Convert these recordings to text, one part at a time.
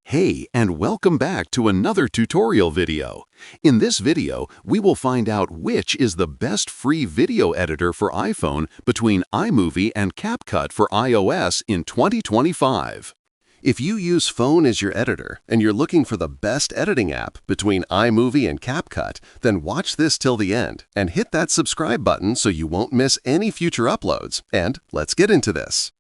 Hey, and welcome back to another tutorial video. In this video, we will find out which is the best free video editor for iPhone between iMovie and CapCut for iOS in 2025. If you use phone as your editor and you're looking for the best editing app between iMovie and CapCut, then watch this till the end and hit that subscribe button so you won't miss any future uploads. And let's get into this.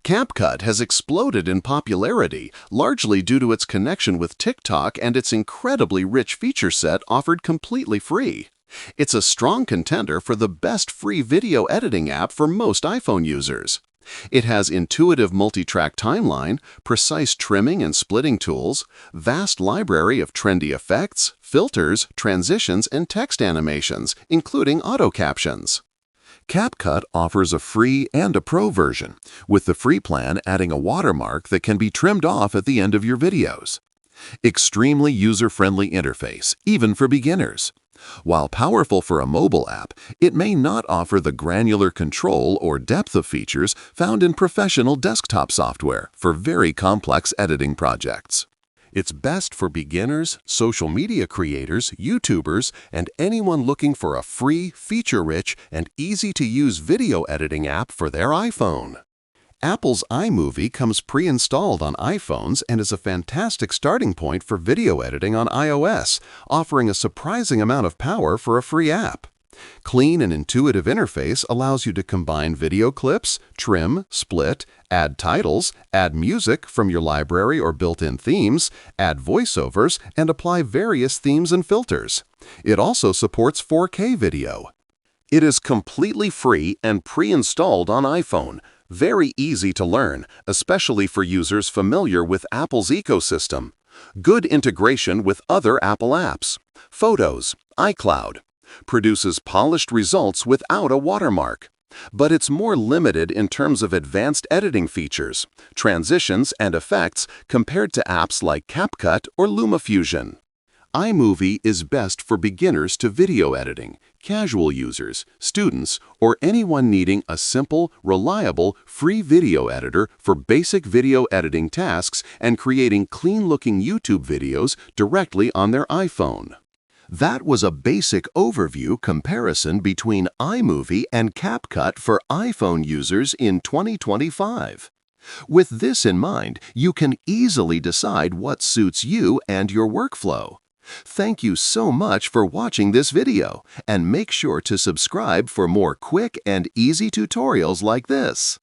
CapCut has exploded in popularity, largely due to its connection with TikTok and its incredibly rich feature set offered completely free. It's a strong contender for the best free video editing app for most iPhone users. It has intuitive multi-track timeline, precise trimming and splitting tools, vast library of trendy effects, filters, transitions, and text animations, including auto-captions. CapCut offers a free and a pro version, with the free plan adding a watermark that can be trimmed off at the end of your videos. Extremely user-friendly interface, even for beginners. While powerful for a mobile app, it may not offer the granular control or depth of features found in professional desktop software for very complex editing projects. It's best for beginners, social media creators, YouTubers, and anyone looking for a free, feature-rich, and easy-to-use video editing app for their iPhone. Apple's iMovie comes pre-installed on iPhones and is a fantastic starting point for video editing on iOS, offering a surprising amount of power for a free app. Clean and intuitive interface allows you to combine video clips, trim, split, add titles, add music from your library or built-in themes, add voiceovers, and apply various themes and filters. It also supports 4K video. It is completely free and pre-installed on iPhone. Very easy to learn, especially for users familiar with Apple's ecosystem. Good integration with other Apple apps. Photos, iCloud. Produces polished results without a watermark. But it's more limited in terms of advanced editing features, transitions, and effects compared to apps like CapCut or LumaFusion. iMovie is best for beginners to video editing, casual users, students, or anyone needing a simple, reliable, free video editor for basic video editing tasks and creating clean-looking YouTube videos directly on their iPhone. That was a basic overview comparison between iMovie and CapCut for iPhone users in 2025. With this in mind, you can easily decide what suits you and your workflow. Thank you so much for watching this video, and make sure to subscribe for more quick and easy tutorials like this.